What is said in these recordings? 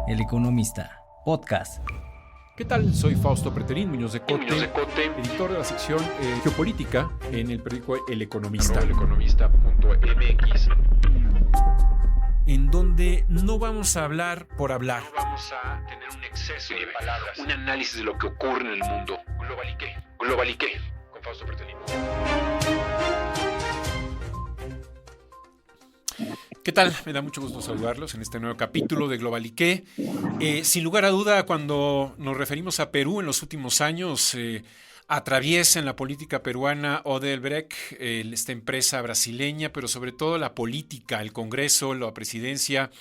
El Economista, podcast. ¿Qué tal? Soy Fausto Preterín Muñoz de Cote, editor de la sección geopolítica en el periódico El Economista. eleconomista.mx. En donde no vamos a hablar por hablar. No vamos a tener un exceso de palabras, un análisis de lo que ocurre en el mundo. Globaliqué, con Fausto Preterín. ¿Qué tal? Me da mucho gusto saludarlos en este nuevo capítulo de Globaliqué. Sin lugar a duda, cuando nos referimos a Perú en los últimos años, atraviesa en la política peruana Odebrecht, esta empresa brasileña, pero sobre todo la política, el Congreso, la presidencia,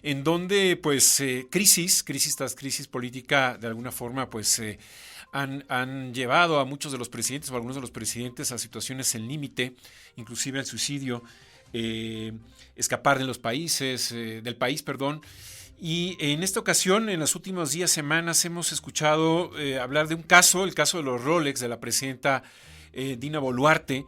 en donde pues crisis tras crisis política de alguna forma pues han llevado a muchos de los presidentes o algunos de los presidentes a situaciones en límite, inclusive al suicidio, escapar de los países, del país, perdón. Y en esta ocasión, en los últimos días, semanas, hemos escuchado hablar de un caso, el caso de los Rolex de la presidenta Dina Boluarte.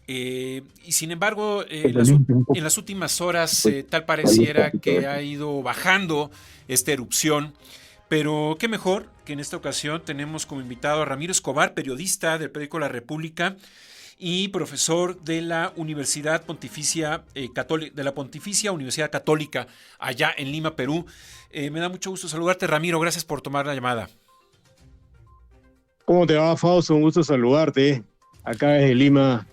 Y sin embargo, en las últimas horas, tal pareciera que ha ido bajando esta erupción. Pero qué mejor que en esta ocasión tenemos como invitado a Ramiro Escobar, periodista del periódico La República y profesor de la Universidad Pontificia de la Pontificia Universidad Católica allá en Lima, Perú. Me da mucho gusto saludarte, Ramiro. Gracias por tomar la llamada. ¿Cómo te va, Fausto? Un gusto saludarte acá desde Lima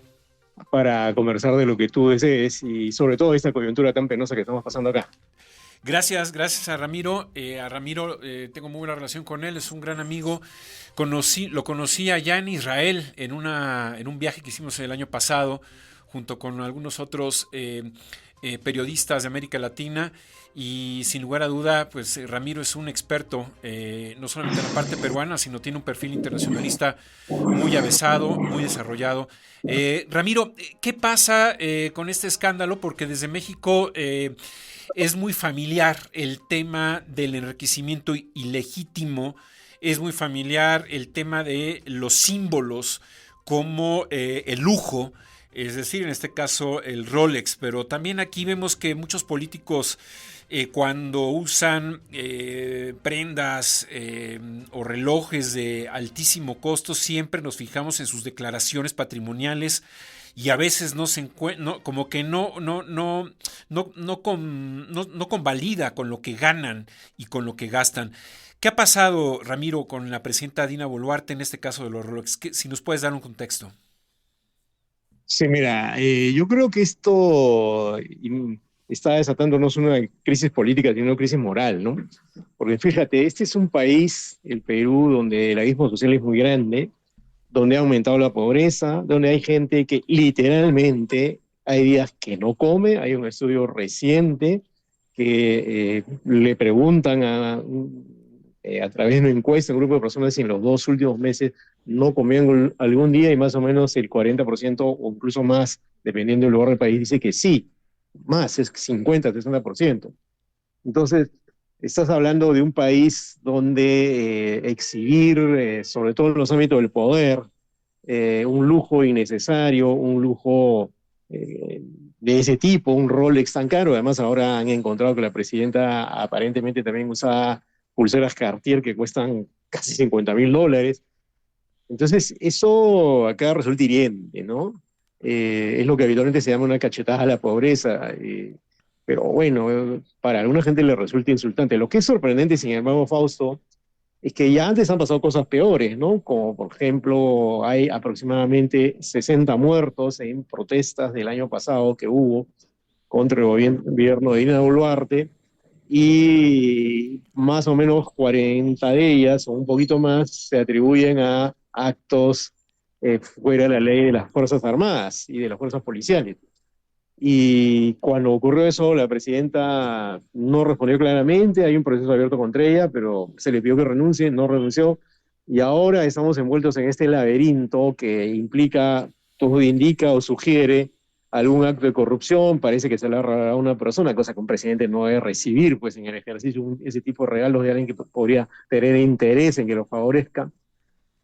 para conversar de lo que tú desees y sobre todo esta coyuntura tan penosa que estamos pasando acá. Gracias a Ramiro. Tengo muy buena relación con él, es un gran amigo. Lo conocí allá en Israel en un viaje que hicimos el año pasado junto con algunos otros periodistas de América Latina y sin lugar a duda pues Ramiro es un experto no solamente en la parte peruana, sino tiene un perfil internacionalista muy avesado, muy desarrollado. Ramiro, ¿qué pasa con este escándalo? Porque desde México es muy familiar el tema del enriquecimiento ilegítimo, es muy familiar el tema de los símbolos como el lujo, es decir, en este caso el Rolex, pero también aquí vemos que muchos políticos cuando usan prendas o relojes de altísimo costo, siempre nos fijamos en sus declaraciones patrimoniales y a veces como que no convalida con lo que ganan y con lo que gastan. ¿Qué ha pasado, Ramiro, con la presidenta Dina Boluarte en este caso de los Rolex? Si nos puedes dar un contexto. Sí, mira, yo creo que esto está desatándonos una crisis política, sino una crisis moral, ¿no? Porque fíjate, este es un país, el Perú, donde el abismo social es muy grande, donde ha aumentado la pobreza, donde hay gente que literalmente hay días que no come. Hay un estudio reciente que le preguntan a través de una encuesta a un grupo de personas si en los 2 últimos meses no comían algún día y más o menos el 40% o incluso más, dependiendo del lugar del país, dice que sí, más, es 50-60%. Entonces, estás hablando de un país donde exhibir, sobre todo en los ámbitos del poder, un lujo innecesario, un lujo de ese tipo, un Rolex tan caro. Además, ahora han encontrado que la presidenta aparentemente también usaba pulseras Cartier que cuestan casi $50,000. Entonces, eso acá resulta hiriente, ¿no? Es lo que habitualmente se llama una cachetada a la pobreza. Pero bueno, para alguna gente le resulta insultante. Lo que es sorprendente, sin embargo, Fausto, es que ya antes han pasado cosas peores, ¿no? Como por ejemplo, hay aproximadamente 60 muertos en protestas del año pasado que hubo contra el gobierno de Dina Boluarte, y más o menos 40 de ellas, o un poquito más, se atribuyen a actos fuera de la ley de las Fuerzas Armadas y de las Fuerzas Policiales. Y cuando ocurrió eso, la presidenta no respondió claramente, hay un proceso abierto contra ella, pero se le pidió que renuncie, no renunció, y ahora estamos envueltos en este laberinto que implica, todo indica o sugiere algún acto de corrupción. Parece que se le ha regalado a una persona, cosa que un presidente no debe recibir, pues en el ejercicio ese tipo de regalos de alguien que podría tener interés en que lo favorezca.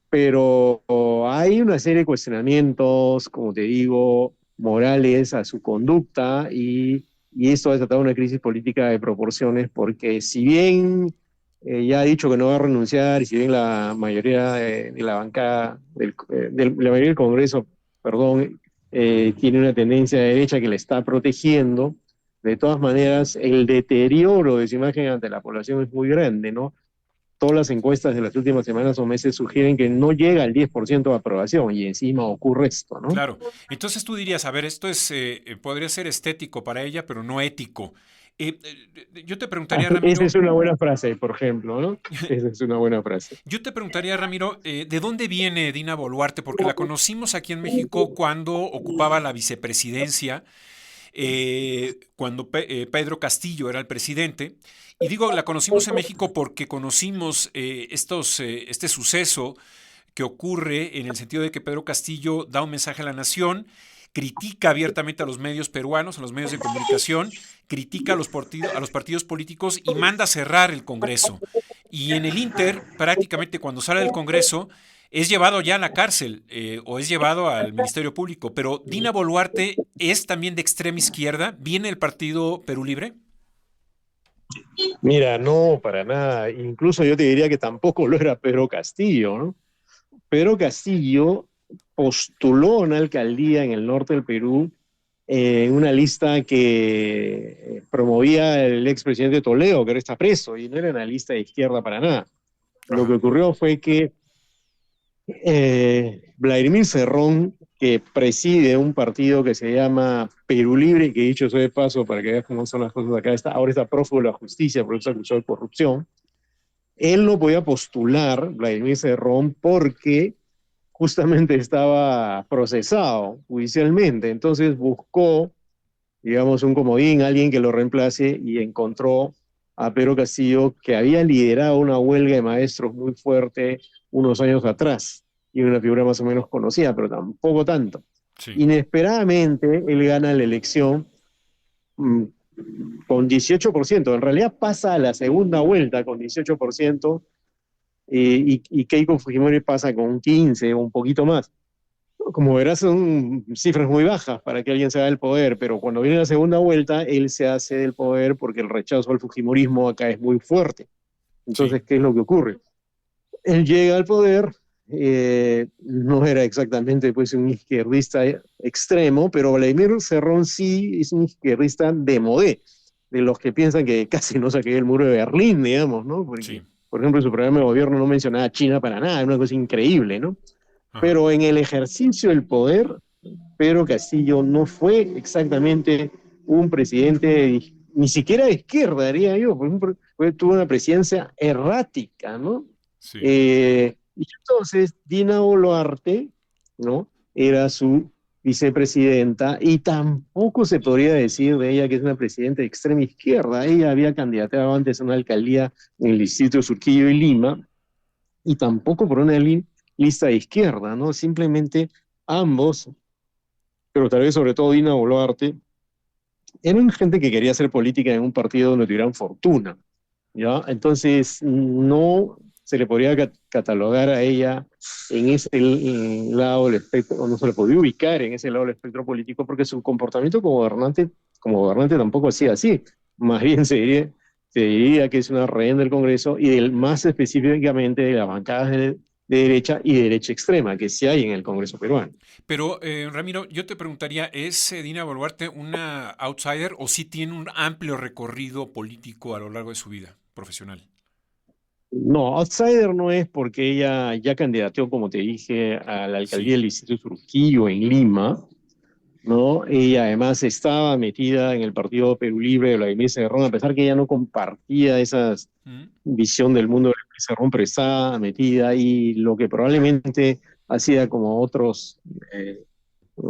Pero hay una serie de cuestionamientos, como te digo, morales a su conducta y y esto ha desatado una crisis política de proporciones, porque si bien ya ha dicho que no va a renunciar, y si bien la mayoría de la bancada, la mayoría del Congreso, perdón, tiene una tendencia de derecha que le está protegiendo, de todas maneras, el deterioro de su imagen ante la población es muy grande, ¿no? Todas las encuestas de las últimas semanas o meses sugieren que no llega al 10% de aprobación, y encima ocurre esto, ¿no? Claro. Entonces tú dirías, a ver, esto es podría ser estético para ella, pero no ético. Yo te preguntaría, Esa Ramiro, es una buena frase, por ejemplo, ¿no? Esa es una buena frase. yo te preguntaría, Ramiro, ¿de dónde viene Dina Boluarte? Porque la conocimos aquí en México cuando ocupaba la vicepresidencia, cuando Pedro Castillo era el presidente. Y digo, la conocimos en México porque conocimos este suceso que ocurre en el sentido de que Pedro Castillo da un mensaje a la nación, critica abiertamente a los medios peruanos, a los medios de comunicación, critica a los partidos políticos y manda a cerrar el Congreso. Y en el Inter, prácticamente cuando sale del Congreso, es llevado ya a la cárcel o es llevado al Ministerio Público. Pero Dina Boluarte es también de extrema izquierda, viene del partido Perú Libre. Mira, no, para nada. Incluso yo te diría que tampoco lo era Pedro Castillo, ¿no? Pedro Castillo postuló una alcaldía en el norte del Perú en una lista que promovía el expresidente Toledo, que ahora está preso, y no era una lista de izquierda para nada. Lo que ocurrió fue que Vladimir Cerrón, que preside un partido que se llama Perú Libre, que dicho sea de paso, para que veas cómo son las cosas acá, ahora está prófugo de la justicia por eso acusado de corrupción, él no podía postular, Vladimir Cerrón, porque justamente estaba procesado judicialmente. Entonces buscó, digamos, un comodín, alguien que lo reemplace, y encontró a Pedro Castillo, que había liderado una huelga de maestros muy fuerte unos años atrás, y una figura más o menos conocida, pero tampoco tanto. Sí. Inesperadamente, él gana la elección con 18%. En realidad pasa a la segunda vuelta con 18%, y Keiko Fujimori pasa con un 15% o un poquito más. Como verás, son cifras muy bajas para que alguien se haga del poder, pero cuando viene la segunda vuelta, él se hace del poder porque el rechazo al fujimorismo acá es muy fuerte. Entonces, Sí. ¿qué es lo que ocurre? Él llega al poder, no era exactamente pues un izquierdista extremo, pero Vladimir Cerrón sí es un izquierdista de modé, de los que piensan que casi no se cayó el muro de Berlín, digamos, ¿no? Porque, Sí. por ejemplo, en su programa de gobierno no mencionaba a China para nada, es una cosa increíble, ¿no? Ajá. Pero en el ejercicio del poder, Pedro Castillo no fue exactamente un presidente, ni siquiera de izquierda, diría yo, tuvo una presidencia errática, ¿no? Sí. Y entonces Dina Boluarte, ¿no?, era su vicepresidenta, y tampoco se podría decir de ella que es una presidenta de extrema izquierda. Ella había candidateado antes a una alcaldía en el distrito de Surquillo y Lima, y tampoco por una lista de izquierda, ¿no? Simplemente ambos, pero tal vez sobre todo Dina Boluarte, eran gente que quería hacer política en un partido donde tuvieran fortuna, ¿ya? Entonces no se le podría catalogar a ella en ese lado del espectro, o no se le podía ubicar en ese lado del espectro político, porque su comportamiento como gobernante tampoco hacía así. Más bien se diría que es una rehén del Congreso, y más específicamente de las bancadas de derecha y de derecha extrema que sí hay en el Congreso peruano. Pero, Ramiro, yo te preguntaría, ¿es Dina Boluarte una outsider o sí tiene un amplio recorrido político a lo largo de su vida profesional? No, outsider no es, porque ella ya candidateó, como te dije, a la alcaldía Sí. del distrito de Trujillo en Lima, ¿no? Ella además estaba metida en el partido Perú Libre de Vladimir Cerrón, a pesar que ella no compartía esa visión del mundo de Vladimir Cerrón, pero estaba metida, y lo que probablemente hacía como otros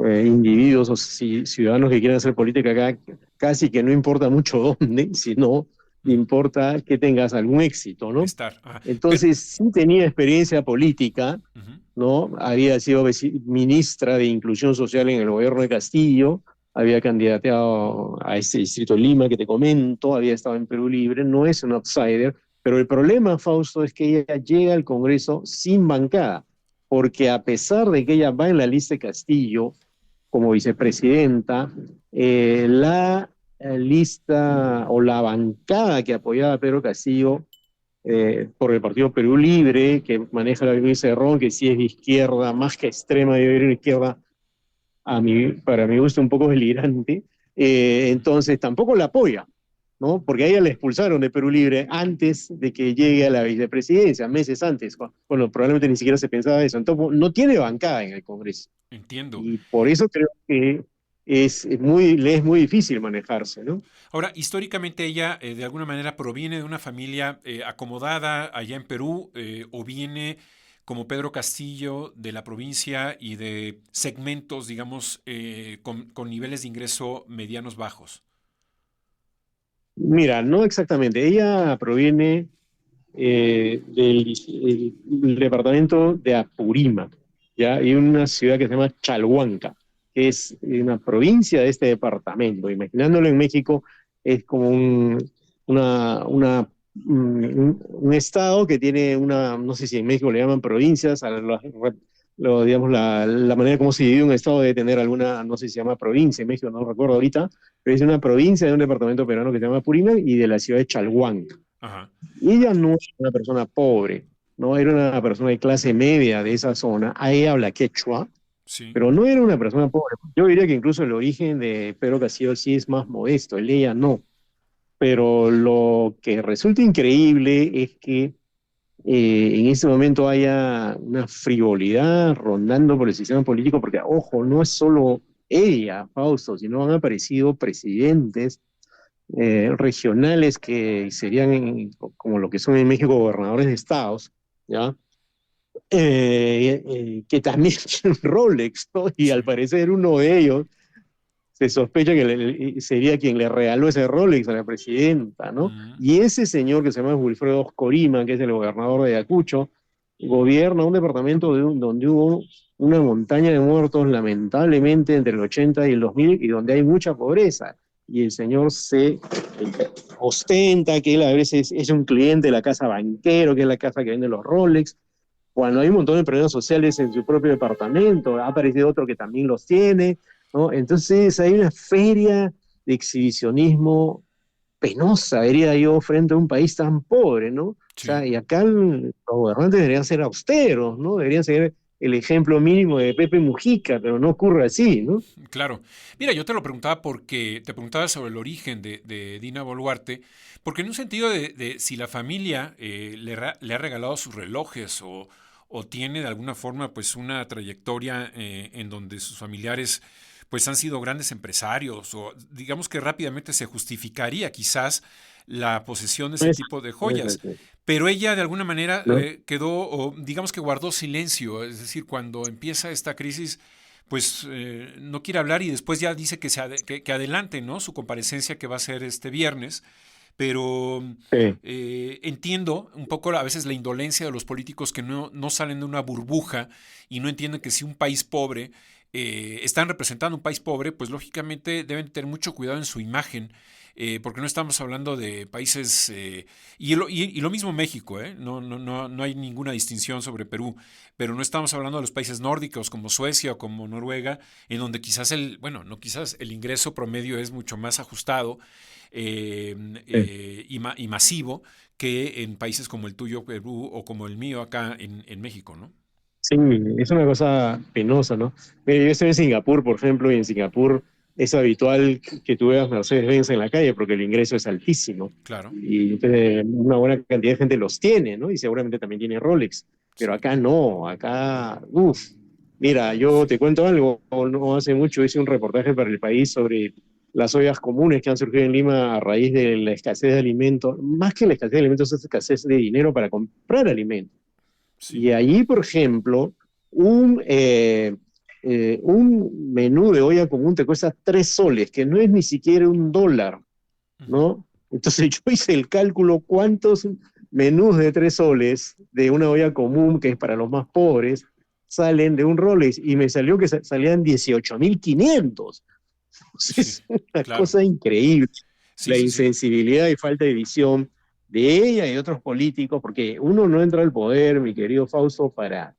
individuos o ciudadanos que quieren hacer política acá, casi que no importa mucho dónde, sino importa que tengas algún éxito, ¿no? Estar. Ajá. Entonces, sí tenía experiencia política, Ujú. ¿no? Había sido ministra de Inclusión Social en el gobierno de Castillo, había candidateado a este distrito de Lima que te comento, había estado en Perú Libre, no es un outsider, pero el problema, Fausto, es que ella llega al Congreso sin bancada, porque a pesar de que ella va en la lista de Castillo como vicepresidenta, la lista o la bancada que apoyaba a Pedro Castillo por el Partido Perú Libre, que maneja la Luis Cerrón, que sí es de izquierda, más que extrema, de una izquierda, para mi gusto, un poco delirante, entonces tampoco la apoya, ¿no? Porque a ella la expulsaron de Perú Libre antes de que llegue a la vicepresidencia, meses antes, cuando probablemente ni siquiera se pensaba eso. Entonces, no tiene bancada en el Congreso. Entiendo. Y por eso creo que le es muy difícil manejarse, ¿no? Ahora, históricamente ella de alguna manera proviene de una familia acomodada allá en Perú o viene como Pedro Castillo de la provincia y de segmentos, digamos, con niveles de ingreso medianos bajos. Mira, no exactamente. Ella proviene del departamento de Apurímac, ¿ya? Y una ciudad que se llama Chalhuanca, que es una provincia de este departamento. Imaginándolo en México, es como un estado que tiene no sé si en México le llaman provincias, digamos, la manera como se divide un estado debe tener alguna, no sé si se llama provincia en México, no recuerdo ahorita, pero es una provincia de un departamento peruano que se llama Apurímac y de la ciudad de Chalhuanca. Ajá. Y ella no era una persona pobre, no era una persona de clase media de esa zona. Ella habla quechua, Sí. pero no era una persona pobre. Yo diría que incluso el origen de Pedro Castillo sí es más modesto, el de ella no. Pero lo que resulta increíble es que en este momento haya una frivolidad rondando por el sistema político, porque, ojo, no es solo ella, Fausto, sino han aparecido presidentes regionales que serían como lo que son en México gobernadores de estados, ¿ya? Que también tienen Rolex, ¿no? Y al Sí. parecer uno de ellos se sospecha que sería quien le regaló ese Rolex a la presidenta, ¿no? Mm. Y ese señor que se llama Wilfredo Oscorima, que es el gobernador de Ayacucho, gobierna un departamento donde hubo una montaña de muertos, lamentablemente, entre el 80 y el 2000, y donde hay mucha pobreza. Y el señor se ostenta que él a veces es un cliente de la casa banquero, que es la casa que vende los Rolex, cuando hay un montón de problemas sociales en su propio departamento, ha aparecido otro que también los tiene, ¿no? Entonces hay una feria de exhibicionismo penosa, diría yo, frente a un país tan pobre, ¿no? O Sí. sea, y acá los gobernantes deberían ser austeros, ¿no? Deberían ser el ejemplo mínimo de Pepe Mujica, pero no ocurre así, ¿no? Claro. Mira, yo te lo preguntaba porque te preguntaba sobre el origen de Dina Boluarte, porque en un sentido de si la familia le ha regalado sus relojes o tiene de alguna forma pues una trayectoria en donde sus familiares pues han sido grandes empresarios o digamos que rápidamente se justificaría quizás la posesión de ese tipo de No es joyas. así, Pero ella de alguna manera ¿no? quedó, o digamos que guardó silencio, es decir, cuando empieza esta crisis pues no quiere hablar y después ya dice que adelante, ¿no? Su comparecencia que va a ser este viernes, pero Sí. entiendo un poco a veces la indolencia de los políticos que no salen de una burbuja y no entienden que si un país pobre están representando un país pobre, pues lógicamente deben tener mucho cuidado en su imagen. Porque no estamos hablando de países, y lo mismo México, no hay ninguna distinción sobre Perú, pero no estamos hablando de los países nórdicos como Suecia o como Noruega, en donde quizás no quizás el ingreso promedio es mucho más ajustado eh, Sí. y masivo que en países como el tuyo, Perú, o como el mío acá en México, ¿no? Sí, es una cosa penosa, ¿no? Mira, yo estoy en Singapur, por ejemplo, y en Singapur es habitual que tú veas Mercedes-Benz en la calle porque el ingreso es altísimo. Claro, Y entonces una buena cantidad de gente los tiene, ¿no? Y seguramente también tiene Rolex. Pero sí, acá no, acá, uff. Mira, yo te cuento algo, no hace mucho hice un reportaje para El País sobre las ollas comunes que han surgido en Lima a raíz de la escasez de alimentos. Más que la escasez de alimentos, es escasez de dinero para comprar alimentos. sí. Y allí, por ejemplo, un menú de olla común te cuesta 3 soles, que no es ni siquiera $1, Ujú. ¿no? Entonces yo hice el cálculo cuántos menús de 3 soles de una olla común, que es para los más pobres, salen de un Rolex y me salió que salían 18.500. Sí, Es una claro. cosa increíble Sí, la sí, sí. insensibilidad y falta de visión de ella y de otros políticos, porque uno no entra al poder, mi querido Fausto, para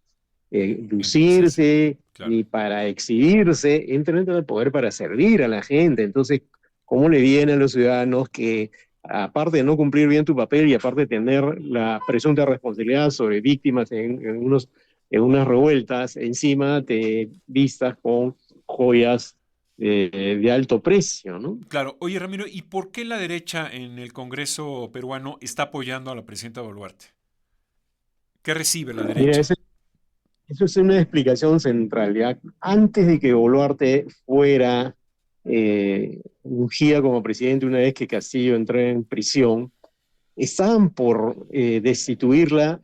Enriquecerse. lucirse Claro. ni para exhibirse, entra al poder para servir a la gente. Entonces, cómo le viene a los ciudadanos que, aparte de no cumplir bien tu papel y aparte de tener la presunta responsabilidad sobre víctimas en unas revueltas, encima te vistas con joyas de alto precio, ¿no? Claro. Oye, Ramiro, ¿y por qué la derecha en el Congreso peruano está apoyando a la presidenta Boluarte? ¿Qué recibe la Mira, derecha? eso es una explicación central, ¿ya? Antes de que Boluarte fuera ungida como presidente, una vez que Castillo entró en prisión, estaban por destituirla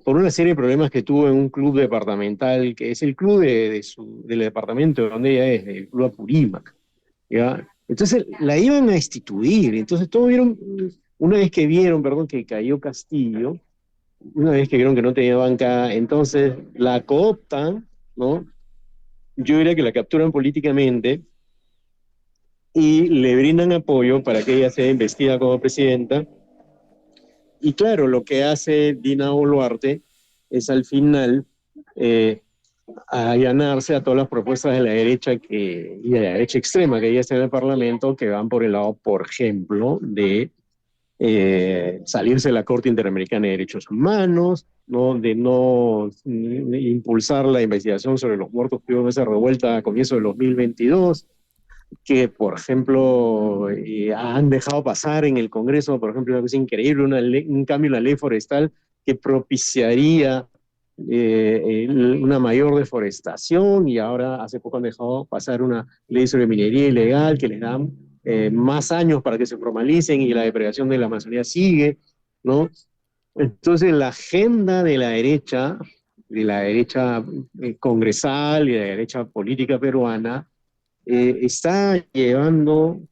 por una serie de problemas que tuvo en un club departamental, que es el club del departamento donde ella es, el Club Apurímac, ¿ya? Entonces la iban a destituir, entonces todos vieron, una vez que vieron, perdón, que cayó Castillo, una vez que vieron que no tenía banca, entonces la cooptan, ¿no? Yo diría que la capturan políticamente y le brindan apoyo para que ella sea investida como presidenta. Y claro, lo que hace Dina Boluarte es al final eh, allanarse a todas las propuestas de la derecha y de la derecha extrema que ya está en el Parlamento, que van por el lado, por ejemplo, de salirse de la Corte Interamericana de Derechos Humanos, ¿no? De no impulsar la investigación sobre los muertos que hubo en esa revuelta a comienzos del 2022, que, por ejemplo, han dejado pasar en el Congreso, por ejemplo, una cosa increíble, un cambio en la ley forestal que propiciaría una mayor deforestación, y ahora hace poco han dejado pasar una ley sobre minería ilegal que les da más años para que se formalicen y la depredación de la Amazonía sigue, ¿no? Entonces la agenda de la derecha congresal y de la derecha política peruana, está llevándose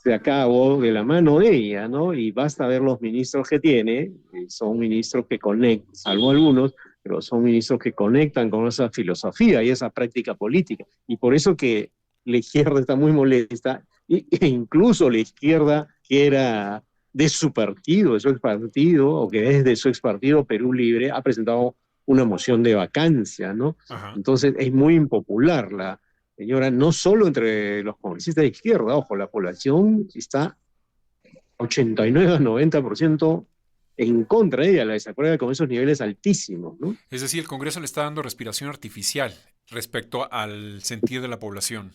a cabo de la mano de ella, ¿no? Y basta ver los ministros que tiene, son ministros que conectan, salvo algunos, pero son ministros que conectan con esa filosofía y esa práctica política. Y por eso que la izquierda está muy molesta, e incluso la izquierda que era de su partido, de su expartido, o que es de su expartido, Perú Libre, ha presentado una moción de vacancia, ¿no? Ajá. Entonces es muy impopular la señora, no solo entre los congresistas de izquierda, ojo, la población está 89 a 90% en contra de ella, la desaprueba con esos niveles altísimos, ¿no? Es decir, el Congreso le está dando respiración artificial respecto al sentir de la población.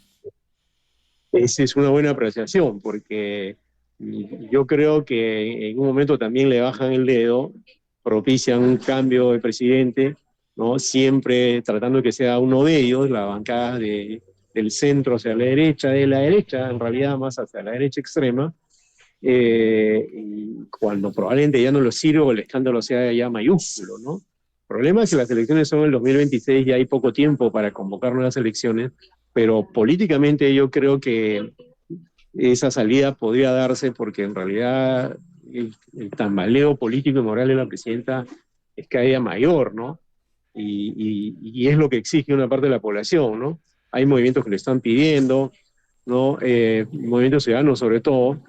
Esa es una buena apreciación, porque yo creo que en un momento también le bajan el dedo, propician un cambio de presidente, ¿no? Siempre tratando de que sea uno de ellos, la bancada del centro hacia la derecha, de la derecha, en realidad más hacia la derecha extrema, y cuando probablemente ya no lo sirve o el escándalo sea ya mayúsculo, ¿no? El problema es que las elecciones son en el 2026, ya hay poco tiempo para convocar nuevas elecciones, pero políticamente yo creo que esa salida podría darse porque en realidad el tambaleo político y moral de la presidenta es cada día mayor, ¿no? Y es lo que exige una parte de la población, ¿no? Hay movimientos que le están pidiendo, ¿no? Movimientos ciudadanos sobre todo, Ujú.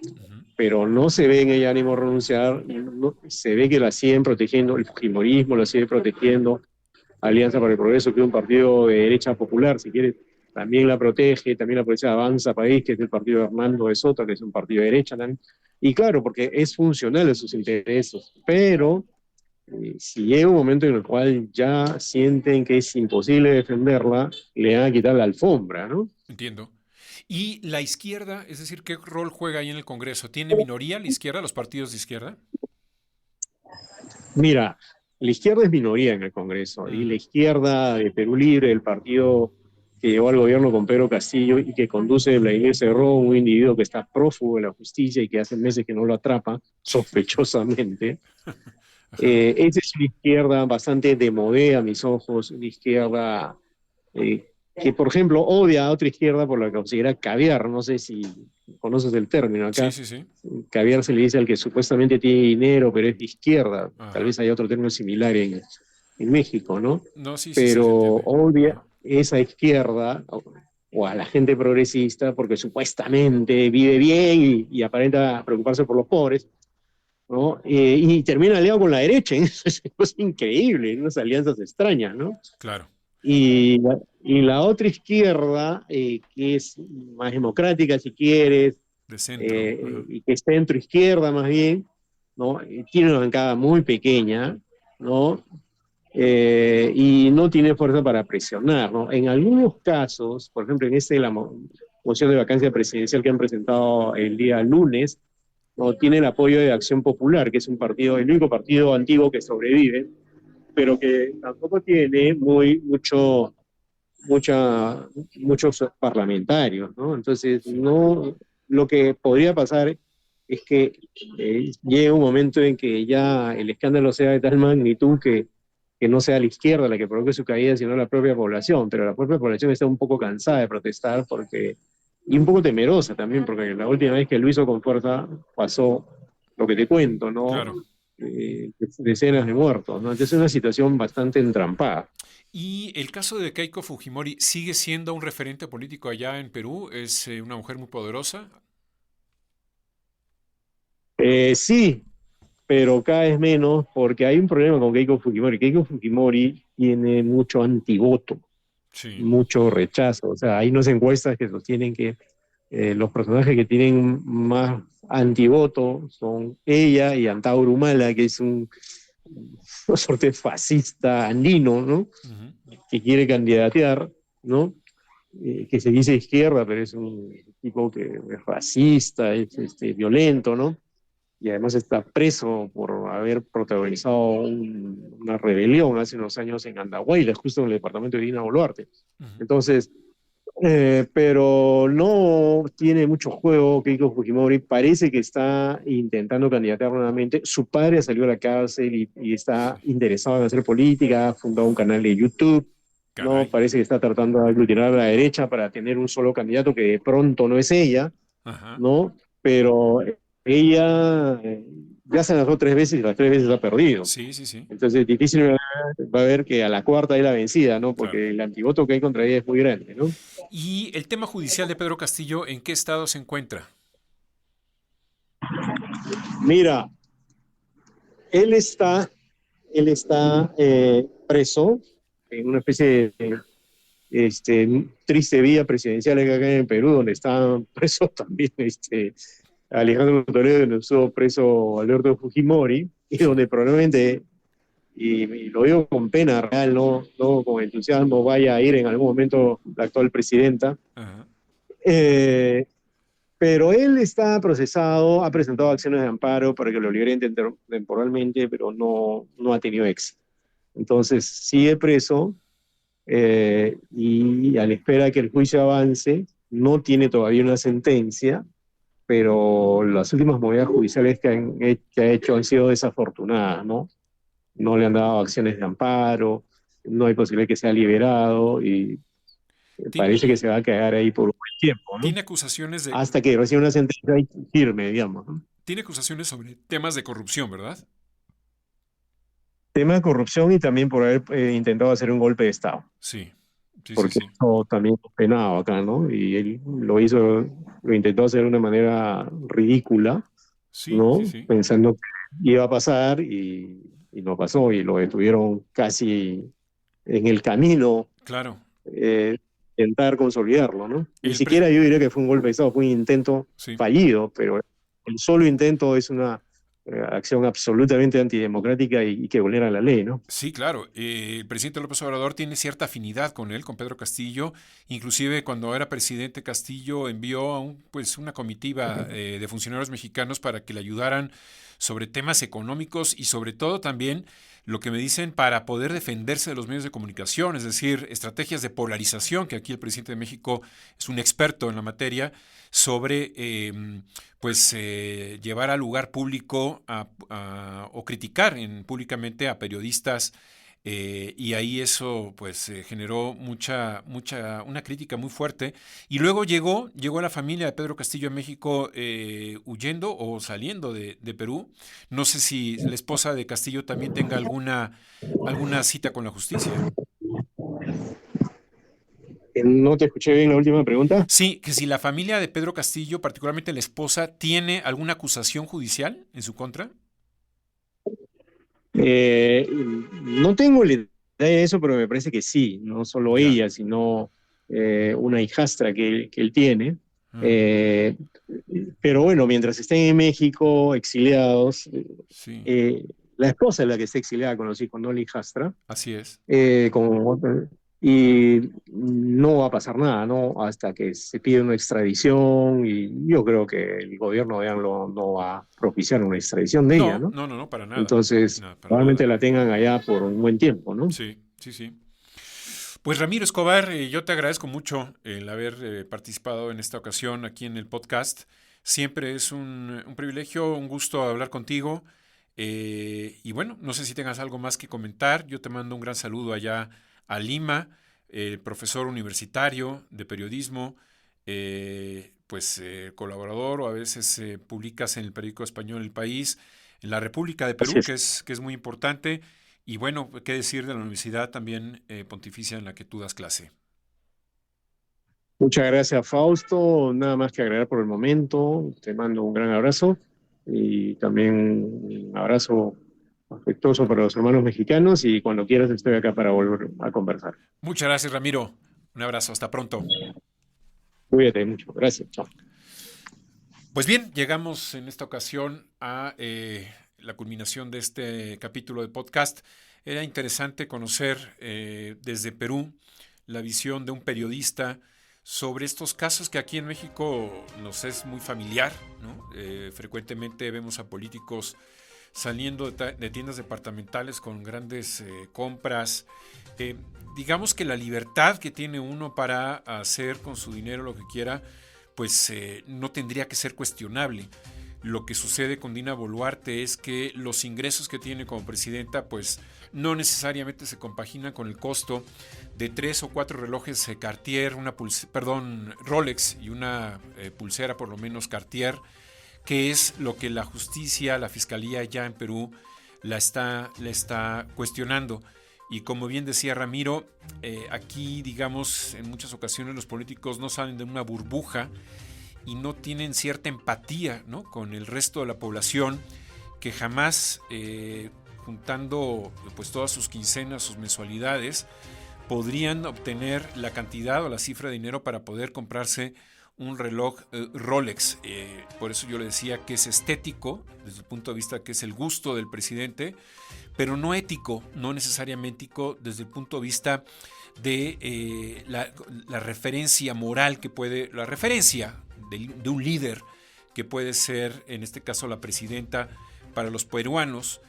pero no se ve en ella ánimo a renunciar, no, se ve que la siguen protegiendo, el fujimorismo la sigue protegiendo, Alianza para el Progreso, que es un partido de derecha popular, si quieres, también la protege, también la protege Avanza País, que es el partido de Hernando de Soto, que es un partido de derecha también, y claro, porque es funcional a sus intereses, pero si llega un momento en el cual ya sienten que es imposible defenderla, le van a quitar la alfombra, ¿no? Entiendo. ¿Y la izquierda, es decir, qué rol juega ahí en el Congreso? ¿Tiene minoría la izquierda, los partidos de izquierda? Mira, la izquierda es minoría en el Congreso, y la Ujú. izquierda de Perú Libre, el partido que llevó al gobierno con Pedro Castillo y que conduce Vladimir Cerrón, un individuo que está prófugo de la justicia y que hace meses que no lo atrapa, sospechosamente. Ajá. Esa es una izquierda bastante demodé a mis ojos, una izquierda que, por ejemplo, odia a otra izquierda por la que considera caviar. No sé si conoces el término Sí, acá. sí, sí. Caviar se le dice al que supuestamente tiene dinero, pero es de izquierda. Tal Ajá. vez hay otro término similar en México, ¿no? No, sí, sí, sí se Pero entiende. odia esa izquierda o a la gente progresista porque supuestamente vive bien y aparenta preocuparse por los pobres, ¿no? Y termina aliado con la derecha, ¿eh? Es una cosa increíble, unas alianzas extrañas, ¿no? Claro. Y la otra izquierda, que es más democrática, si quieres, De centro. y que es centro-izquierda más bien, ¿no? Tiene una bancada muy pequeña, ¿no? Y no tiene fuerza para presionar, ¿no? En algunos casos, por ejemplo, en la moción de vacancia presidencial que han presentado el día lunes, ¿no? Tiene el apoyo de Acción Popular, que es un partido, el único partido antiguo que sobrevive, pero que tampoco tiene muchos parlamentarios, ¿no? Entonces, no, lo que podría pasar es que llegue un momento en que ya el escándalo sea de tal magnitud que no sea la izquierda la que provoque su caída, sino la propia población, pero la propia población está un poco cansada de protestar y un poco temerosa también, porque la última vez que lo hizo con fuerza pasó lo que te cuento, ¿no? Claro. Decenas de muertos, ¿no? Entonces es una situación bastante entrampada. Y el caso de Keiko Fujimori sigue siendo un referente político allá en Perú. Es una mujer muy poderosa. Sí, pero cada vez menos porque hay un problema con Keiko Fujimori. Keiko Fujimori tiene mucho antivoto, Sí. mucho rechazo. O sea, hay unas encuestas que sostienen que los personajes que tienen más antivoto son ella y Antauro Humala, que es una suerte de fascista andino, ¿no? Ujú. Que quiere candidatear, ¿no? Que se dice izquierda, pero es un tipo que es racista, es violento, ¿no? Y además está preso por haber protagonizado una rebelión hace unos años en Andahuaylas, justo en el departamento de Dina Boluarte. Ujú. Entonces, pero no tiene mucho juego Keiko Fujimori, parece que está intentando candidatar nuevamente. Su padre salió a la cárcel y está Sí. interesado en hacer política, ha fundado un canal de YouTube, ¿no? Caray. Parece que está tratando de aglutinar a la derecha para tener un solo candidato que de pronto no es ella, Ajá. ¿no? Pero ella ya se lanzó 3 veces y las 3 veces ha perdido. Sí, sí, sí. Entonces, difícil va a ver que a la cuarta es la vencida, ¿no? Claro. Porque el antivoto que hay contra ella es muy grande, ¿no? ¿Y el tema judicial de Pedro Castillo en qué estado se encuentra? Mira, él está, él está preso en una especie de triste vía presidencial acá en Perú, donde están presos también Alejandro Toledo, donde estuvo preso Alberto Fujimori, y Sí. donde probablemente, y lo digo con pena real, no con entusiasmo, vaya a ir en algún momento la actual presidenta. Ajá. Eh, pero él está procesado, ha presentado acciones de amparo para que lo liberen temporalmente, pero no ha tenido éxito. Entonces sigue preso y a la espera que el juicio avance, no tiene todavía una sentencia, pero las últimas movidas judiciales que ha hecho han sido desafortunadas, ¿no? No le han dado acciones de amparo, no hay posibilidad que sea liberado y Tien- parece que se va a quedar ahí por un buen tiempo, ¿no? Tiene acusaciones de, Hasta que reciba una sentencia firme, digamos, ¿no? tiene acusaciones sobre temas de corrupción, ¿verdad? Tema de corrupción y también por haber intentado hacer un golpe de Estado, Sí, sí, sí, porque sí. eso también es penado acá, ¿no? Y él lo intentó hacer de una manera ridícula, Sí, sí, ¿no? sí. Pensando que iba a pasar y no pasó y lo detuvieron casi en el camino, Claro. eh, intentar consolidarlo, ¿no? Ni El siquiera yo diría que fue un golpe de Estado, fue un intento sí. fallido, pero el solo intento es una acción absolutamente antidemocrática y que vulnera la ley, ¿no? Sí, claro. El presidente López Obrador tiene cierta afinidad con él, con Pedro Castillo. Inclusive cuando era presidente, Castillo envió a pues, una comitiva de funcionarios mexicanos para que le ayudaran sobre temas económicos y sobre todo también lo que me dicen para poder defenderse de los medios de comunicación, es decir, estrategias de polarización, que aquí el presidente de México es un experto en la materia, sobre llevar al lugar público o criticar públicamente a periodistas y ahí eso pues generó una crítica muy fuerte. Y luego llegó la familia de Pedro Castillo a México huyendo o saliendo de Perú. No sé si la esposa de Castillo también tenga alguna cita con la justicia. No te escuché bien la última pregunta. Sí, que si la familia de Pedro Castillo, particularmente la esposa, tiene alguna acusación judicial en su contra. Eh, no tengo la idea de eso, pero me parece que sí, no solo Ya. ella, sino una hijastra que él tiene, Eh, pero bueno, mientras estén en México, exiliados, Sí, la esposa es la que está exiliada con los hijos, no la hijastra, así es. con y no va a pasar nada, ¿no? Hasta que se pide una extradición y yo creo que el gobierno de AMLO no va a propiciar una extradición de ella, No, ¿no? no, no, no, para nada. Entonces, No, para probablemente nada. la tengan allá por un buen tiempo, ¿no? Sí, sí, sí. Pues Ramiro Escobar, yo te agradezco mucho el haber participado en esta ocasión aquí en el podcast. Siempre es un privilegio, un gusto hablar contigo. Y bueno, no sé si tengas algo más que comentar. Yo te mando un gran saludo allá a Lima, profesor universitario de periodismo, colaborador o a veces publicas en el periódico español El País, en la República de Así Perú, es. que es muy importante. Y bueno, qué decir de la universidad también pontificia en la que tú das clase. Muchas gracias, Fausto. Nada más que agregar por el momento. Te mando un gran abrazo y también un abrazo afectuoso para los hermanos mexicanos y cuando quieras estoy acá para volver a conversar. Muchas gracias, Ramiro. Un abrazo, hasta pronto. Cuídate mucho. Gracias. Chao. Pues bien, llegamos en esta ocasión a la culminación de este capítulo de podcast. Era interesante conocer desde Perú la visión de un periodista sobre estos casos que aquí en México nos es muy familiar, ¿no? Frecuentemente vemos a políticos saliendo de tiendas departamentales con grandes compras. Digamos que la libertad que tiene uno para hacer con su dinero lo que quiera, pues no tendría que ser cuestionable. Lo que sucede con Dina Boluarte es que los ingresos que tiene como presidenta pues no necesariamente se compaginan con el costo de 3 o 4 relojes Cartier, Rolex y una pulsera por lo menos Cartier, que es lo que la justicia, la fiscalía ya en Perú le está cuestionando. Y como bien decía Ramiro, aquí digamos en muchas ocasiones los políticos no salen de una burbuja y no tienen cierta empatía, ¿no?, con el resto de la población que jamás juntando pues todas sus quincenas, sus mensualidades, podrían obtener la cantidad o la cifra de dinero para poder comprarse un reloj Rolex. Por eso yo le decía que es estético, desde el punto de vista que es el gusto del presidente, pero no ético, no necesariamente ético desde el punto de vista de la referencia moral que puede, la referencia de un líder que puede ser, en este caso, la presidenta para los peruanos,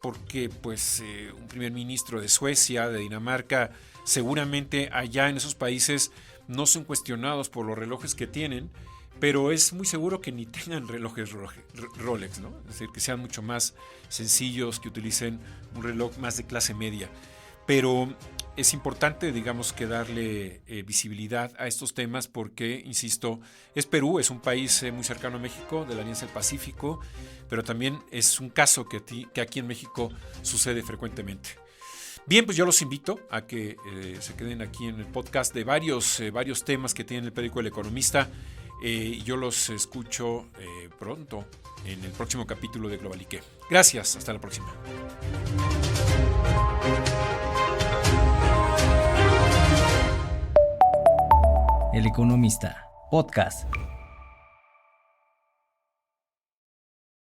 porque pues un primer ministro de Suecia, de Dinamarca, seguramente allá en esos países no son cuestionados por los relojes que tienen, pero es muy seguro que ni tengan relojes Rolex, ¿no? Es decir, que sean mucho más sencillos, que utilicen un reloj más de clase media. Pero es importante, digamos, que darle visibilidad a estos temas porque, insisto, es Perú, es un país muy cercano a México, de la Alianza del Pacífico, pero también es un caso que aquí en México sucede frecuentemente. Bien, pues yo los invito a que se queden aquí en el podcast de varios temas que tiene el periódico El Economista. Yo los escucho pronto en el próximo capítulo de Globalique. Gracias, hasta la próxima. El Economista, podcast.